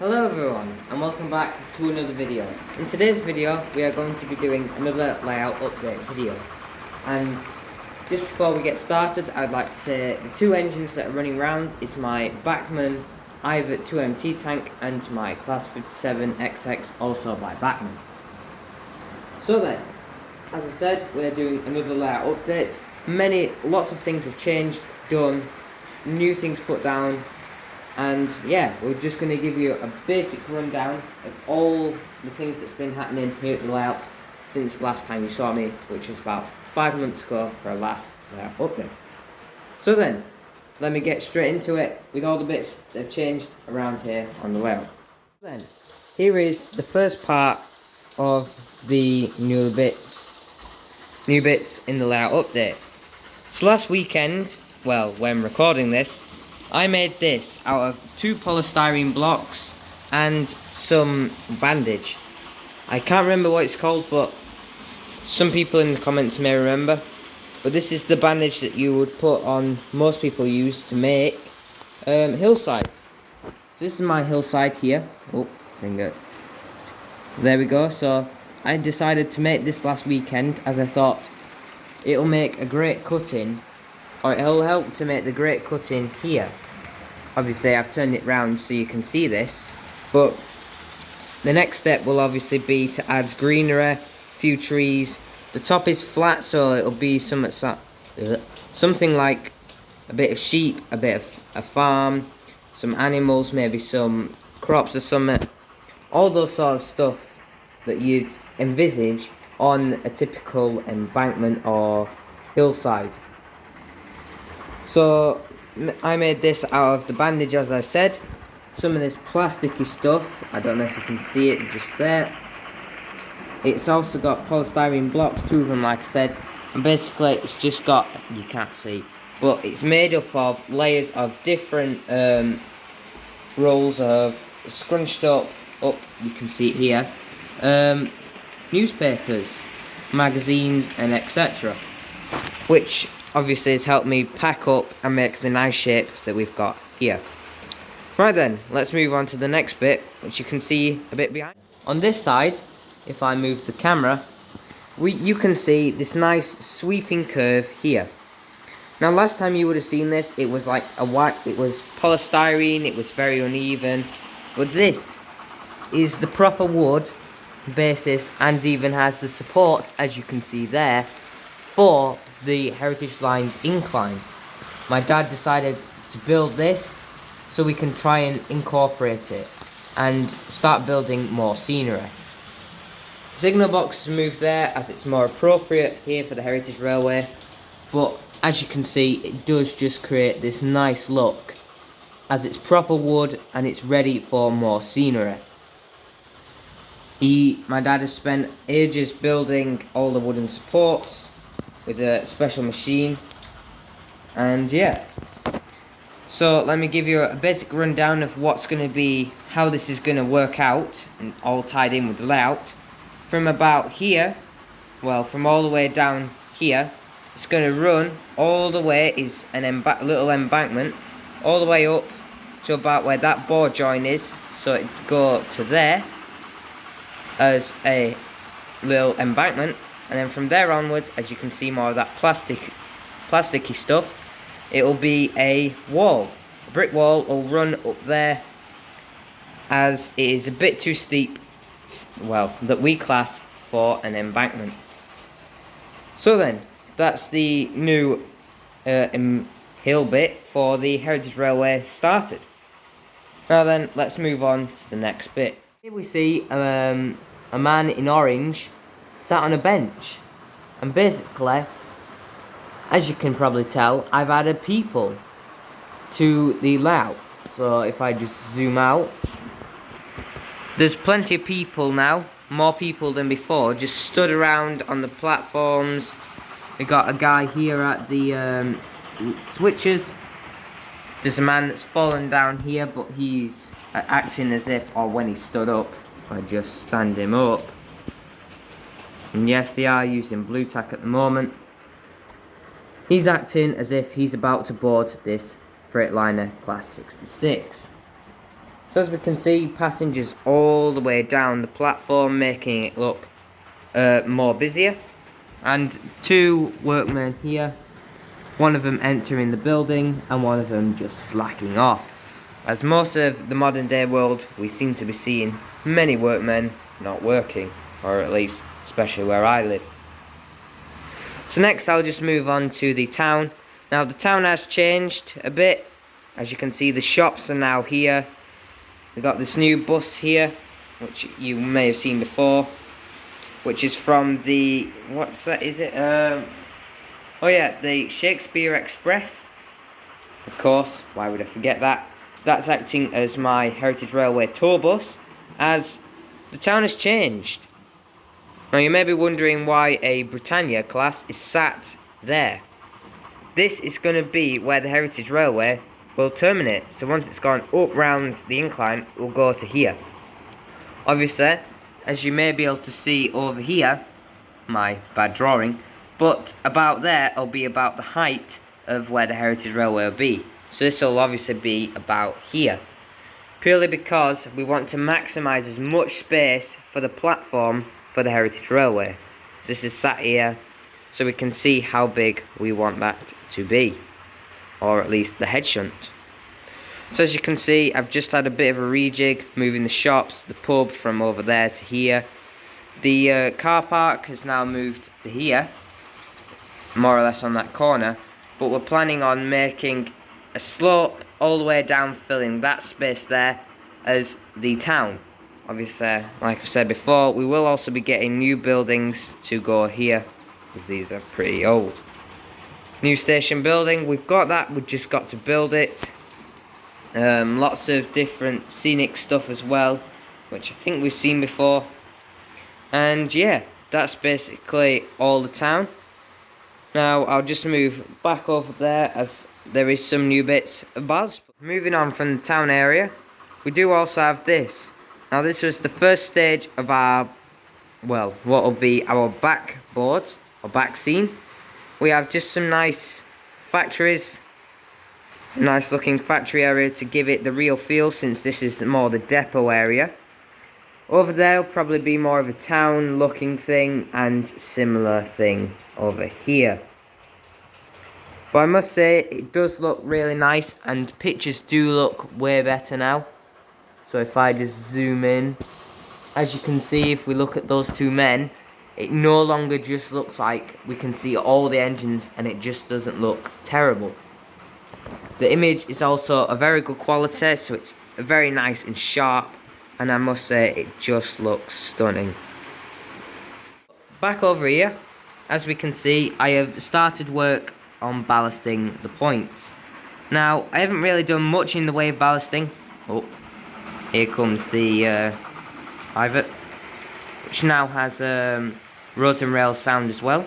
Hello everyone, and welcome back to another video. In today's video we are going to be doing another layout update video, and just before we get started I'd like to say the two engines that are running around is my Bachmann Ivet 2MT tank and my Class 57XX, also by Bachmann. So then, as I said, we are doing another layout update. Lots of things have changed, done, new things put down. And yeah, we're just going to give you a basic rundown of all the things that's been happening here at the layout since last time you saw me, which was about 5 months ago for our last layout update. So then, let me get straight into it with all the bits that have changed around here on the layout. Then, here is the first part of the new bits in the layout update. So last weekend, well, when recording this, I made this out of 2 polystyrene blocks and some bandage. I can't remember what it's called, but some people in the comments may remember. But this is the bandage that you would put on, most people use to make hillsides. So this is my hillside here. Oh, finger. There we go. So I decided to make this last weekend as I thought it'll make a great cutting, or it'll help to make the great cutting here. Obviously I've turned it round so you can see this, but the next step will obviously be to add greenery, a few trees. The top is flat, so it'll be something like a bit of sheep, a bit of a farm, some animals, maybe some crops or something. All those sort of stuff that you'd envisage on a typical embankment or hillside. So I made this out of the bandage, as I said. Some of this plasticky stuff, I don't know if you can see it just there. It's also got polystyrene blocks, 2 of them like I said. And basically it's just got, you can't see, but it's made up of layers of different rolls of scrunched up, you can see it here, newspapers, magazines and etc. Which obviously has helped me pack up and make the nice shape that we've got here. Right then, let's move on to the next bit, which you can see a bit behind. On this side, if I move the camera, you can see this nice sweeping curve here. Now last time you would have seen this, it was like it was polystyrene, it was very uneven, but this is the proper wood basis and even has the supports, as you can see there, for the Heritage Line's incline. My dad decided to build this so we can try and incorporate it and start building more scenery. Signal box is moved there as it's more appropriate here for the Heritage Railway, but as you can see it does just create this nice look as it's proper wood and it's ready for more scenery. My dad has spent ages building all the wooden supports with a special machine, and yeah. So let me give you a basic rundown of what's going to be, how this is going to work out, and all tied in with the layout. From about here, well, from all the way down here, it's going to run all the way, is an little embankment, all the way up to about where that board join is, so it go to there as a little embankment. And then from there onwards, as you can see more of that plasticky stuff, it will be a wall. A brick wall will run up there, as it is a bit too steep, well, that we class for an embankment. So then, that's the new hill bit for the Heritage Railway started. Now then, let's move on to the next bit. Here we see a man in orange sat on a bench, and basically, as you can probably tell, I've added people to the layout. So if I just zoom out, there's plenty of people now, more people than before, just stood around on the platforms. We got a guy here at the switches. There's a man that's fallen down here, but he's acting as if, or when he stood up, if I just stand him up. And yes, they are using blue tack at the moment. He's acting as if he's about to board this Freightliner Class 66. So as we can see, passengers all the way down the platform, making it look more busier. And two workmen here, one of them entering the building and one of them just slacking off. As most of the modern day world, we seem to be seeing many workmen not working, or at least especially where I live. So next I'll just move on to the town. Now the town has changed a bit. As you can see, the shops are now here. We've got this new bus here, which you may have seen before, which is from the, what's that, is it? Oh yeah, the Shakespeare Express. Of course, why would I forget that? That's acting as my Heritage Railway tour bus, as the town has changed. Now you may be wondering why a Britannia class is sat there. This is going to be where the Heritage Railway will terminate. So once it's gone up round the incline, it will go to here. Obviously, as you may be able to see over here, my bad drawing, but about there will be about the height of where the Heritage Railway will be. So this will obviously be about here. Purely because we want to maximise as much space for the platform for the Heritage Railway. So this is sat here, so we can see how big we want that to be. Or at least the head shunt. So as you can see, I've just had a bit of a rejig, moving the shops, the pub from over there to here. The car park has now moved to here, more or less on that corner, but we're planning on making a slope all the way down, filling that space there as the town. Obviously, like I said before, we will also be getting new buildings to go here, because these are pretty old. New station building, we've got that, we've just got to build it. Lots of different scenic stuff as well, which I think we've seen before. And yeah, that's basically all the town. Now I'll just move back over there, as there is some new bits of ballast. Moving on from the town area, we do also have this. Now this was the first stage of our, well, what will be our backboards, or back scene. We have just some nice factories, a nice looking factory area to give it the real feel, since this is more the depot area. Over there will probably be more of a town looking thing, and similar thing over here. But I must say, it does look really nice, and pictures do look way better now. So if I just zoom in, as you can see, if we look at those two men, it no longer just looks like we can see all the engines, and it just doesn't look terrible. The image is also a very good quality, so it's very nice and sharp, and I must say it just looks stunning. Back over here, as we can see, I have started work on ballasting the points. Now, I haven't really done much in the way of ballasting. Oh, here comes the pivot, which now has road and rail sound as well,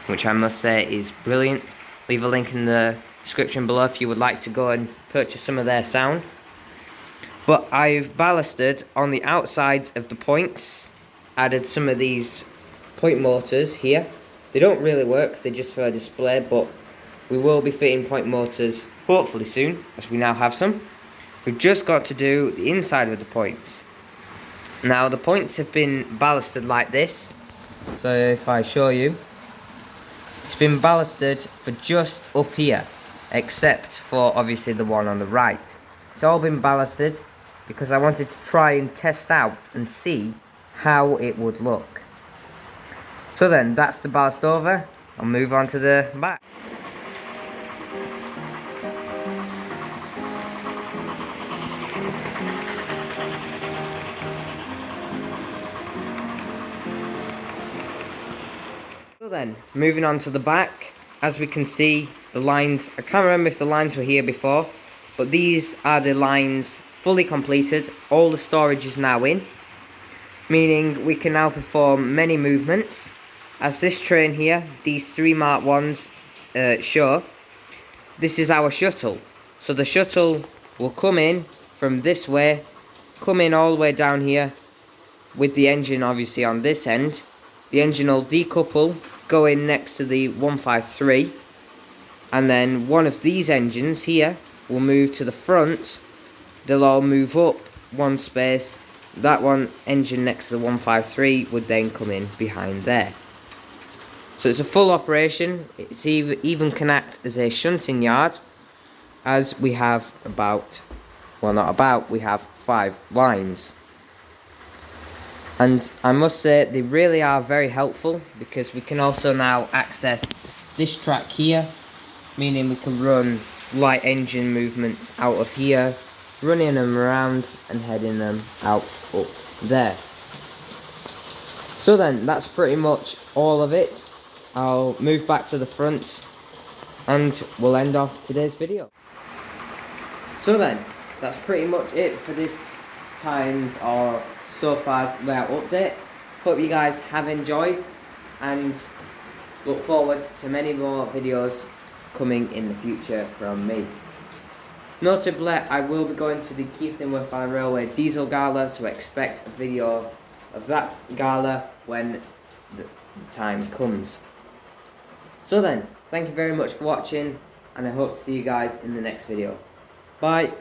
which I must say is brilliant. Leave a link in the description below if you would like to go and purchase some of their sound. But I've ballasted on the outsides of the points, added some of these point motors here. They don't really work, they're just for a display, but we will be fitting point motors hopefully soon, as we now have some. We've just got to do the inside of the points. Now the points have been ballasted like this, so if I show you, it's been ballasted for just up here, except for obviously the one on the right. It's all been ballasted because I wanted to try and test out and see how it would look. So then, that's the ballast over. I'll move on to the back. So then, moving on to the back, as we can see, the lines, I can't remember if the lines were here before, but these are the lines fully completed. All the storage is now in, meaning we can now perform many movements. As this train here, these three marked ones show, this is our shuttle. So the shuttle will come in from this way, come in all the way down here, with the engine obviously on this end. The engine will decouple, go in next to the 153, and then one of these engines here will move to the front they'll all move up one space. That one engine next to the 153 would then come in behind there. So it's a full operation. It's even can act as a shunting yard, as we have we have 5 lines. And I must say, they really are very helpful, because we can also now access this track here, meaning we can run light engine movements out of here, running them around and heading them out up there. So then, that's pretty much all of it. I'll move back to the front and we'll end off today's video. So then, that's pretty much it for this times or so far's layout update. Hope you guys have enjoyed and look forward to many more videos coming in the future from me. Notably, I will be going to the Keighley-Worth Railway Diesel Gala, so expect a video of that gala when the time comes. So then, thank you very much for watching, and I hope to see you guys in the next video. Bye!